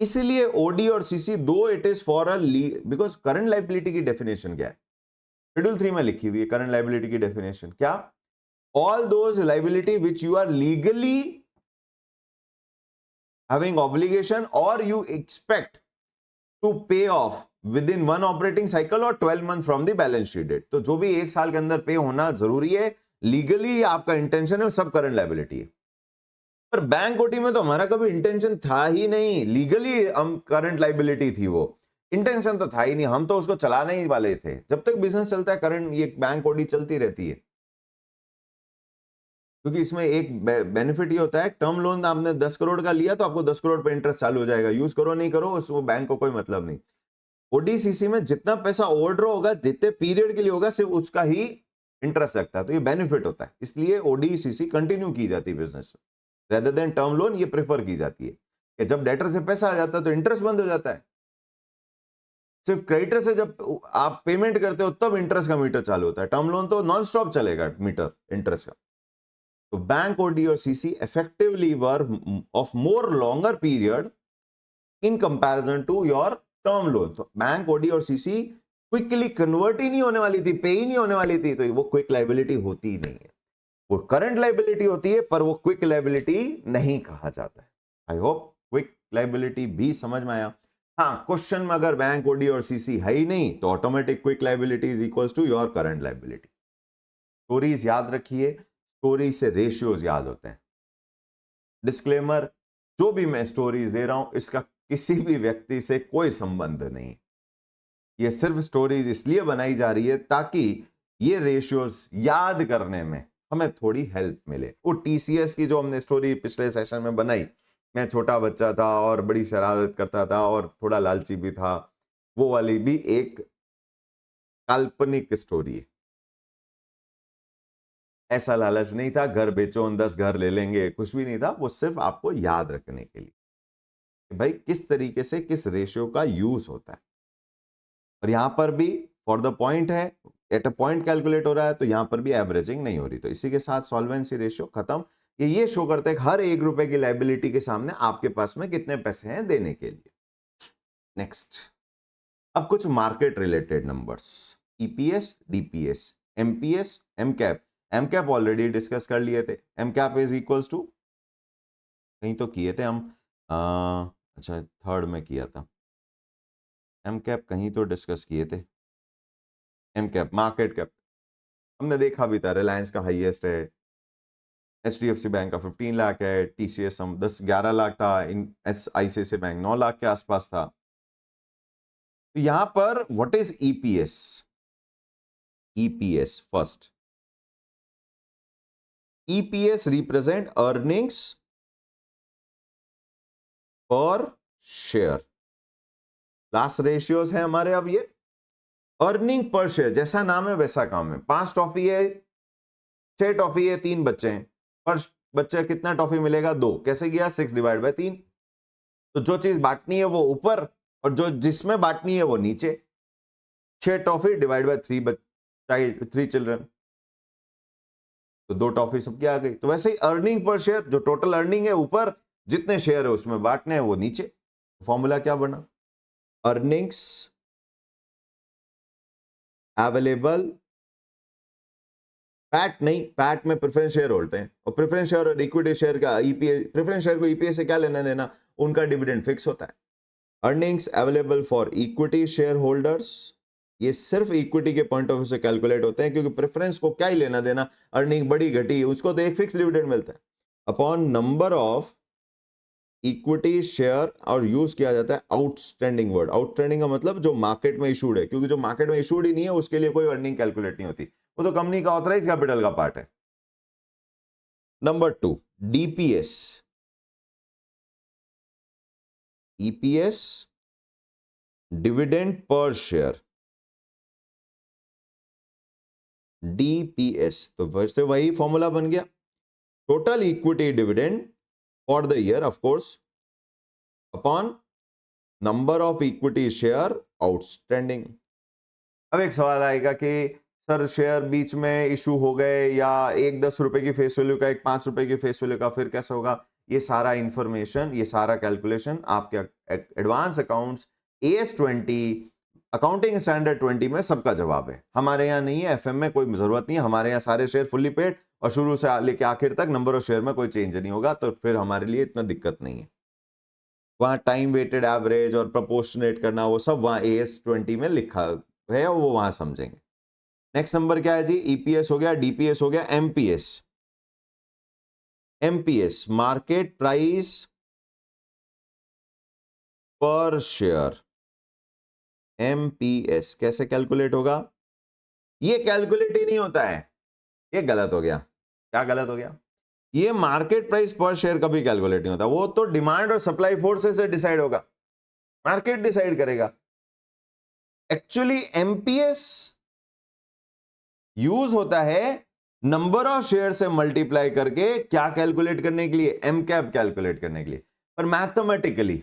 इसलिए ओडी और सीसी दो it is for a because current liability की डेफिनेशन क्या है, शेड्यूल 3 में लिखी हुई है. करंट लाइबिलिटी की डेफिनेशन क्या? All those liability which you are legally having obligation और you expect to pay off with in 1 operating cycle और 12 month from the balance sheet date. तो जो भी एक साल के अंदर पे होना जरूरी है, लीगली आपका इंटेंशन है, सब करंट लायबिलिटी है. पर बैंक ओटी में तो हमारा कभी इंटेंशन था ही नहीं, लीगली हम करंट लायबिलिटी थी, वो इंटेंशन तो था ही नहीं, हम तो उसको चलाने ही वाले थे. जब तक बिजनेस चलता है करंट ये बैंक ओटी चलती रहती है, क्योंकि इसमें एक बेनिफिट ये होता है, टर्म लोन आपने 10 करोड़ का लिया तो आपको 10 करोड़ पे इंटरेस्ट चालू हो जाएगा, यूज करो नहीं करो उसको बैंक को कोई मतलब नहीं. ओडीसीसी में जितना पैसा ओवरड्रॉ होगा, जितने पीरियड के लिए होगा, सिर्फ उसका ही इंटरेस्ट लगता है. तो ये बेनिफिट होता है, इसलिए ओडीसीसी कंटिन्यू की जाती है बिजनेस में, रेदर देन टर्म लोन. ये प्रेफर की जाती है कि जब डेटर से पैसा आ जाता है तो इंटरेस्ट बंद हो जाता है, सिर्फ क्रेडिटर से जब आप पेमेंट करते हो तब इंटरेस्ट का मीटर चालू होता है. टर्म लोन तो नॉन स्टॉप चलेगा मीटर इंटरेस्ट का. तो बैंक ओडी और CC effectively were of more longer period in comparison to your term loan. तो बैंक ओडी और सीसी क्विकली कन्वर्ट ही नहीं होने वाली थी, पे ही नहीं होने वाली थी, तो वो क्विक लायबिलिटी होती ही नहीं है. वो करंट लायबिलिटी होती है, पर वो क्विक लायबिलिटी नहीं कहा जाता है. आई होप क्विक लायबिलिटी भी समझ में आया. हाँ, क्वेश्चन में अगर बैंक ओडी और सीसी है ही नहीं तो automatic quick liability is equals to your current liability. Stories याद रखिए, स्टोरी से रेशियोज याद होते हैं. डिस्क्लेमर, जो भी मैं स्टोरीज दे रहा हूं इसका किसी भी व्यक्ति से कोई संबंध नहीं. ये सिर्फ स्टोरीज इसलिए बनाई जा रही है ताकि ये रेशियोज याद करने में हमें थोड़ी हेल्प मिले. वो टीसीएस की जो हमने स्टोरी पिछले सेशन में बनाई, मैं छोटा बच्चा था और बड़ी शरारत करता था और थोड़ा लालची भी था, वो वाली भी एक काल्पनिक स्टोरी है. ऐसा लालच नहीं था घर बेचो 10 घर ले लेंगे, कुछ भी नहीं था. वो सिर्फ आपको याद रखने के लिए भाई किस तरीके से किस रेशियो का यूज होता है. और यहां पर भी फॉर द पॉइंट है, एट अ पॉइंट कैलकुलेट हो रहा है, तो यहां पर भी एवरेजिंग नहीं हो रही. तो इसी के साथ सॉल्वेंसी रेशियो खत्म. ये शो करता है कि हर ₹1 की लायबिलिटी के सामने आपके पास में कितने पैसे हैं देने के लिए. नेक्स्ट, अब कुछ market related numbers, EPS, DPS, MPS, M cap. M cap already discuss कर लिए थे. एमकैप इज इक्वल्स टू, कहीं तो किए थे हम, अच्छा थर्ड में किया था. एमकैप कहीं तो डिस्कस किए थे. एमकैप मार्केट कैप हमने देखा भी था, रिलायंस का हाईएस्ट है, एचडीएफसी बैंक का 15 लाख है, टीसीएस हम 10-11 लाख था, इन आईसीआईसीआई बैंक 9 लाख के आसपास था. तो यहां पर what is EPS? EPS first, EPS represent earnings पर शेयर. क्लास रेशियोज है हमारे. अब ये अर्निंग पर शेयर, जैसा नाम है वैसा काम है. 5 टॉफी है, 6 टॉफी है, 3 बच्चे हैं, पर बच्चे कितना टॉफी मिलेगा? 2. कैसे गया? 6/3. तो जो चीज बांटनी है वो ऊपर और जो जिसमें बांटनी है वो नीचे. 6 टॉफी डिवाइड बाय 3 चिल्ड्रन, तो 2 टॉफी सबकी आ गई. तो वैसे ही अर्निंग पर शेयर, जो टोटल अर्निंग है ऊपर, जितने शेयर है उसमें बांटने हैं वो नीचे. फॉर्मूला क्या बना? अर्निंग्स अवेलेबल, पैट नहीं, पैट में प्रेफरेंस शेयर होते हैं, और प्रेफरेंस शेयर और इक्विटी शेयर का ईपीएस, प्रेफरेंस शेयर को ईपीएस से क्या लेना देना, उनका डिविडेंड फिक्स होता है. Earnings available for equity share holders, ये सिर्फ इक्विटी के पॉइंट ऑफ व्यू से कैलकुलेट होते हैं, क्योंकि प्रेफरेंस को क्या ही लेना देना, अर्निंग बड़ी घटी उसको तो एक फिक्स डिविडेंड मिलता है. Upon number of equity share और यूज किया जाता है आउटस्टैंडिंग वर्ड। आउटस्टैंडिंग का मतलब जो मार्केट में इशूड है, क्योंकि जो मार्केट में इशूड ही नहीं है उसके लिए कोई अर्निंग कैलकुलेट नहीं होती, वो तो कंपनी का ऑथराइज कैपिटल का पार्ट है। Number 2, DPS, EPS, dividend per share, DPS. तो वैसे वही फॉर्मूला बन गया, total equity dividend for the year of course upon number of equity share outstanding. अब एक सवाल आएगा कि सर शेयर बीच में इशू हो गए, या एक 10 रुपए की फेस वैल्यू का, एक 5 रुपए की फेस वैल्यू का, फिर कैसे होगा? ये सारा इंफॉर्मेशन, ये सारा कैलकुलेशन आपके advance accounts AS20 accounting standard 20 में सबका जवाब है। हमारे यहाँ नहीं है, एफएम में कोई जरूरत नहीं है। हमारे यहाँ सारे शेयर फुल्ली पेड और शुरू से लेके आखिर तक नंबर ऑफ शेयर में कोई चेंज नहीं होगा, तो फिर हमारे लिए इतना दिक्कत नहीं है। वहां टाइम वेटेड एवरेज और प्रोपोर्शनेट करना वो सब वहां AS20 में लिखा है, वो वहां समझेंगे। नेक्स्ट नंबर क्या है जी? ईपीएस हो गया, डीपीएस हो गया, एमपीएस। एमपीएस मार्केट प्राइस पर शेयर। एमपीएस कैसे कैलकुलेट होगा? ये कैलकुलेट ही नहीं होता है, ये गलत हो गया। क्या गलत हो गया? ये मार्केट प्राइस पर शेयर कभी कैलकुलेट नहीं होता, वो तो डिमांड और सप्लाई फोर्सेस से डिसाइड होगा, मार्केट डिसाइड करेगा। एक्चुअली एमपीएस यूज होता है नंबर ऑफ शेयर से मल्टीप्लाई करके, क्या कैलकुलेट करने के लिए? एम कैप कैलकुलेट करने के लिए। पर मैथमेटिकली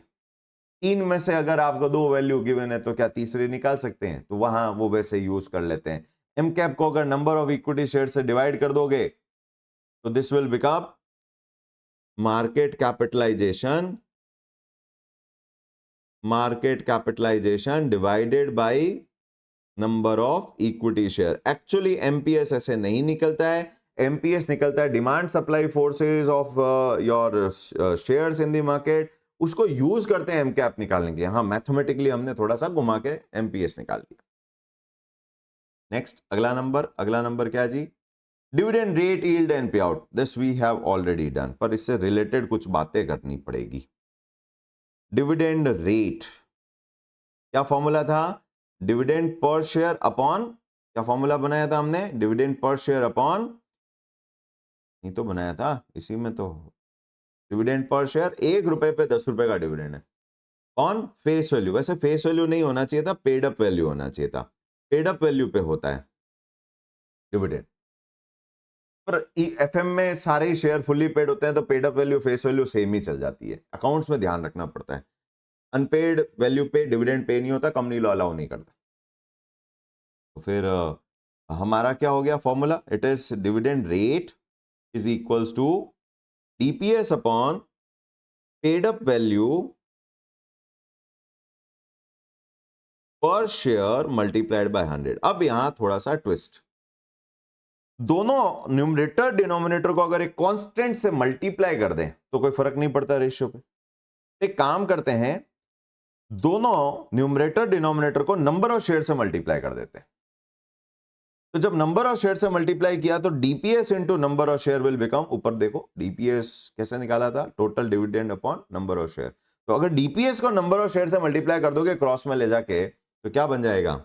तीन में से अगर आपको दो वैल्यू गिवन है तो क्या तीसरी निकाल सकते हैं? तो वहां वो वैसे यूज कर लेते हैं। एम कैप को अगर नंबर ऑफ इक्विटी शेयर से डिवाइड कर दोगे तो this will become market capitalisation, market capitalisation divided by number of equity share. Actually MPS ऐसे नहीं निकलता है, एमपीएस निकलता है demand supply forces of your shares in the market. उसको यूज करते हैं एमकैप निकालने के लिए। हाँ, मैथमेटिकली हमने थोड़ा सा घुमा के एमपीएस निकाल दिया। नेक्स्ट अगला नंबर क्या है जी? Dividend rate, yield and pay out. This we have already done, पर इससे रिलेटेड कुछ बातें करनी पड़ेगी। डिविडेंड रेट क्या फॉर्मूला था? डिविडेंड पर शेयर अपॉन, क्या फॉर्मूला बनाया था हमने? डिविडेंड पर शेयर अपॉन, ये तो बनाया था इसी में तो, डिविडेंड पर शेयर 1 रुपए पे 10 रुपए का डिविडेंड है। कौन? Face value. वैसे फेस वैल्यू नहीं होना चाहिए था, पेड अप वैल्यू होना चाहिए था। पेड अप वैल्यू पे होता है डिविडेंड। पर एफएम में सारे ही शेयर फुल्ली पेड होते हैं, तो paid up value face value same ही चल जाती है। अकाउंट्स में ध्यान रखना पड़ता है, अनपेड वैल्यू पे डिविडेंड पे नहीं होता, कंपनी लॉ अलाउ नहीं करता। तो फिर हमारा क्या हो गया formula? It is dividend rate is equals to DPS upon paid up value per share multiplied by 100। अब यहां थोड़ा सा ट्विस्ट, दोनों न्यूमरेटर डिनोमिनेटर को अगर एक कांस्टेंट से मल्टीप्लाई कर दें तो कोई फर्क नहीं पड़ता रेशियो पे। एक काम करते हैं, दोनों न्यूमरेटर डिनोमिनेटर को नंबर ऑफ शेयर से मल्टीप्लाई कर देते हैं। तो जब नंबर ऑफ शेयर से मल्टीप्लाई किया तो DPS into number of share will become, ऊपर देखो डीपीएस कैसे निकाला था? Total dividend upon number of share. तो अगर डीपीएस को नंबर ऑफ शेयर से मल्टीप्लाई कर दोगे क्रॉस में ले जाके, तो क्या बन जाएगा?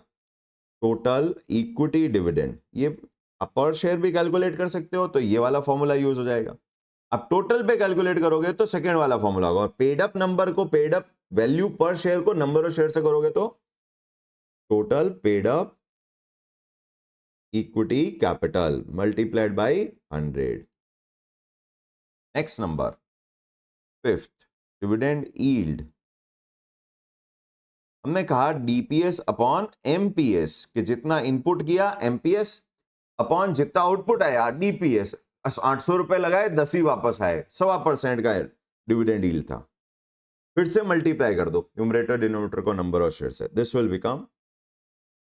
Total equity dividend. ये आप पर शेयर भी कैलकुलेट कर सकते हो, तो ये वाला फॉर्मूला यूज हो जाएगा। अब टोटल पे कैलकुलेट करोगे तो सेकेंड वाला फॉर्मूला होगा, और पेड अप नंबर को, paid up value per share को नंबर ऑफ शेयर से करोगे तो total paid up equity capital multiplied by 100। Next number 5th, dividend yield. हमने कहा डीपीएस अपॉन एमपीएस, कि जितना इनपुट किया एमपीएस अपॉन जितना आउटपुट आया डीपीएस। 800 रुपए लगाए, 10 ही वापस आए, 1.25% का डिविडेंड यील्ड था। फिर से मल्टीप्लाई कर दो न्यूमरेटर डिनोमिनेटर को नंबर ऑफ शेयर से, this will become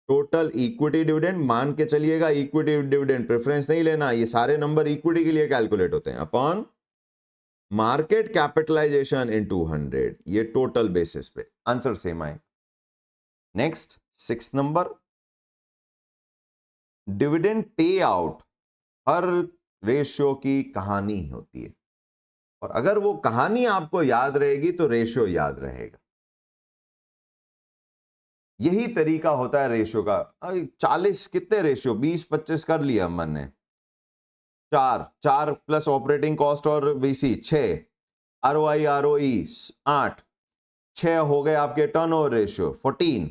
total equity dividend. मान के चलिएगा इक्विटी डिविडेंड, प्रेफरेंस नहीं लेना, ये सारे नंबर इक्विटी के लिए कैलकुलेट होते हैं, अपॉन मार्केट कैपिटलाइजेशन इनटू 100, ये टोटल बेसिस पे। आंसर सेम आए। Next 6th number, dividend pay out. हर रेशियो की कहानी होती है, और अगर वो कहानी आपको याद रहेगी तो रेशियो याद रहेगा। यही तरीका होता है रेशियो का। 40 कितने रेशियो, 20-25 कर लिया मन ने। 4 प्लस ऑपरेटिंग कॉस्ट और वीसी 6, आरओआई आरओई 8, 6 हो गए आपके टर्नओवर रेशियो 14,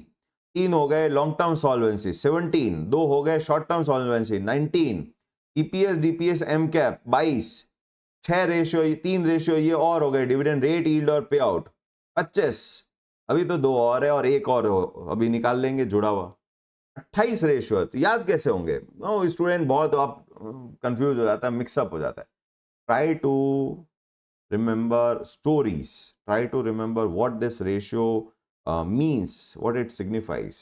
3 हो गए लॉन्ग टर्म सॉल्वेंसी 17, 2 हो गए short term solvency 19, EPS DPS M cap 22, 6 ratio 3 ratio ये और हो गए डिविडेंड रेट यील्ड और पे आउट 25, अभी तो 2 और है और एक और अभी निकाल लेंगे जुड़ा हुआ 28 रेशियो है। तो याद कैसे होंगे? स्टूडेंट बहुत आप कंफ्यूज हो जाता है, मिक्सअप हो जाता है। Try to remember stories, try to remember what this ratio means, what it signifies,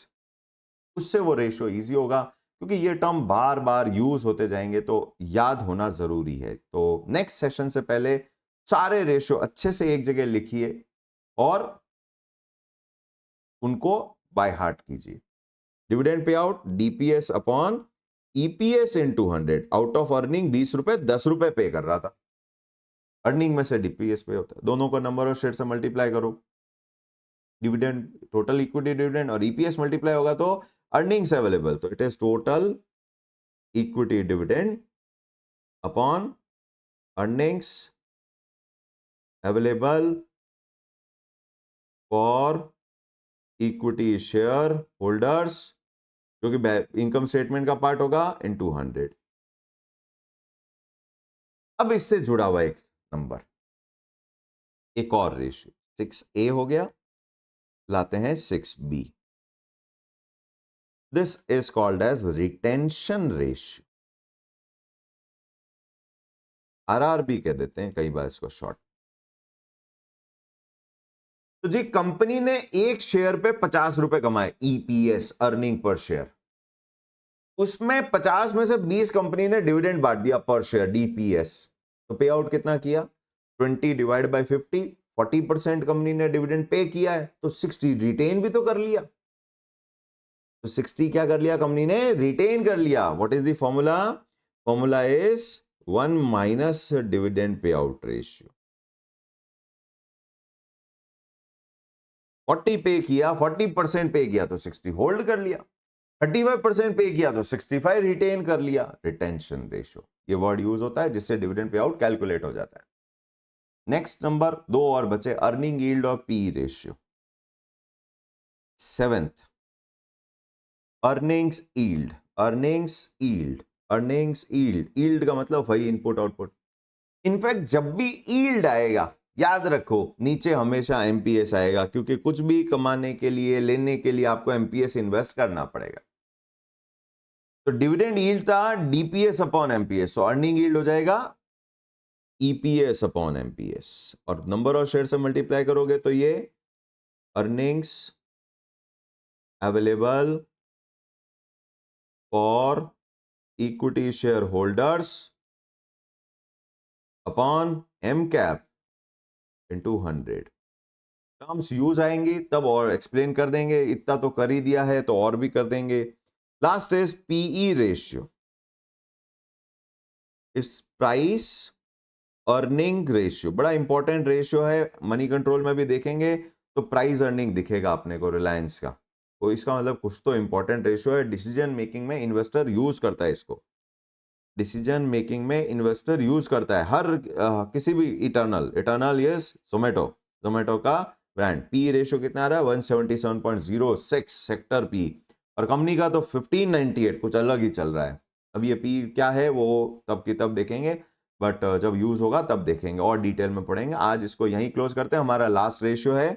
उससे वो रेशियो इजी होगा, क्योंकि ये टर्म बार बार यूज होते जाएंगे तो याद होना जरूरी है। तो नेक्स्ट सेशन से पहले सारे रेशियो अच्छे से एक जगह लिखिए और उनको बाय हार्ट कीजिए। Dividend pay out DPS upon EPS in 200, out of earning 20 रुपए 10 रुपए पे कर रहा था, अर्निंग में से डीपीएस पे होता है, दोनों को नंबर ऑफ शेयर से मल्टीप्लाई करो, डिविडेंड टोटल इक्विटी डिविडेंड और ईपीएस मल्टीप्लाई होगा तो अर्निंग्स अवेलेबल, तो it is total equity dividend upon earnings available for equity share holders, जो कि इनकम स्टेटमेंट का पार्ट होगा, इन 200। अब इससे जुड़ा हुआ एक नंबर, एक और रेशियो 6A हो गया, लाते हैं 6B। This is called as retention ratio, RRB कह देते हैं कई बार इसको शॉर्ट। तो जी कंपनी ने एक शेयर पे 50 रुपए कमाए, ईपीएस अर्निंग पर शेयर, उसमें 50 में से 20 कंपनी ने डिविडेंड बांट दिया पर शेयर डीपीएस, तो पे आउट कितना किया 20 डिवाइड बाय 50, 40% कंपनी ने डिविडेंड पे किया है, तो 60 रिटेन भी तो कर लिया, तो 60 क्या कर लिया कंपनी ने, रिटेन कर लिया। What is the formula? Formula is 1 minus dividend pay out ratio. 40 पे किया, 40% पे किया तो 60 होल्ड कर लिया, 35% पे किया तो 65 रिटेन कर लिया, रिटेंशन रेशियो ये वर्ड यूज होता है जिससे डिविडेंड पे आउट कैलकुलेट हो जाता है। नेक्स्ट नंबर 2 और बचे, अर्निंग यील्ड और P ratio. 7th earnings yield, earnings yield, earnings yield, yield का मतलब वही इनपुट आउटपुट। इनफैक्ट जब भी यील्ड आएगा याद रखो नीचे हमेशा एमपीएस आएगा, क्योंकि कुछ भी कमाने के लिए लेने के लिए आपको एमपीएस इन्वेस्ट करना पड़ेगा। तो डिविडेंड यील्ड था डीपीएस अपॉन एमपीएस, तो अर्निंग यील्ड हो जाएगा ईपीएस अपॉन एमपीएस, और नंबर ऑफ शेयर से मल्टीप्लाई करोगे तो ये earnings available for equity share holders upon M cap into 100। Terms use आएंगी तब और एक्सप्लेन कर देंगे, इतना तो कर ही दिया है तो और भी कर देंगे। Last is PE ratio, it's price earning ratio, बड़ा इंपॉर्टेंट रेशियो है, मनी कंट्रोल में भी देखेंगे तो प्राइस अर्निंग दिखेगा अपने को रिलायंस का, तो इसका मतलब कुछ तो इंपॉर्टेंट रेशियो है, डिसीजन मेकिंग में इन्वेस्टर यूज करता है इसको, डिसीजन मेकिंग में इन्वेस्टर यूज करता है हर किसी भी इटर्नल यस जोमेटो का ब्रांड। पी रेशियो कितना आ रहा है 177.06 सेक्टर पी, और कंपनी का तो 1598 कुछ अलग ही चल रहा है। अब ये पी क्या है वो तब की तब देखेंगे, बट जब यूज होगा तब देखेंगे और डिटेल में पढ़ेंगे। आज इसको यहीं क्लोज करते हैं। हमारा लास्ट रेशियो है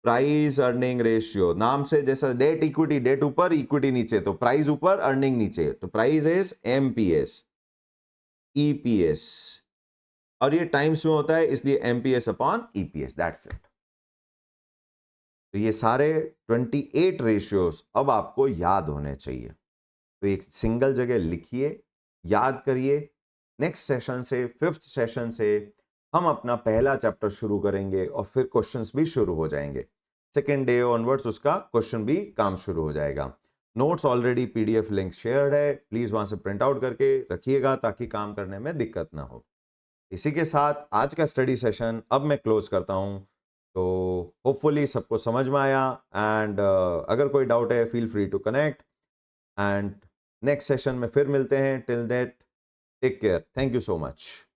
प्राइस अर्निंग रेशियो, नाम से जैसा डेट इक्विटी, डेट ऊपर इक्विटी नीचे, तो प्राइस ऊपर अर्निंग नीचे, तो प्राइस इज एमपीएस ईपीएस, और ये टाइम्स में होता है इसलिए MPS upon EPS, that's it. तो ये सारे 28 रेशियोज अब आपको याद होने चाहिए, तो एक सिंगल जगह लिखिए, याद करिए। नेक्स्ट सेशन से 5th सेशन से हम अपना पहला चैप्टर शुरू करेंगे और फिर क्वेश्चंस भी शुरू हो जाएंगे। सेकेंड डे ऑनवर्ड्स उसका क्वेश्चन भी काम शुरू हो जाएगा। Notes already PDF link shared है, प्लीज वहां से प्रिंट आउट करके रखिएगा ताकि काम करने में दिक्कत ना हो। इसी के साथ आज का स्टडी सेशन अब मैं क्लोज करता हूँ। तो होपफुली सबको समझ में आया, एंड अगर कोई डाउट है feel free to connect, and next session में फिर मिलते हैं। Till that take care, thank you so much.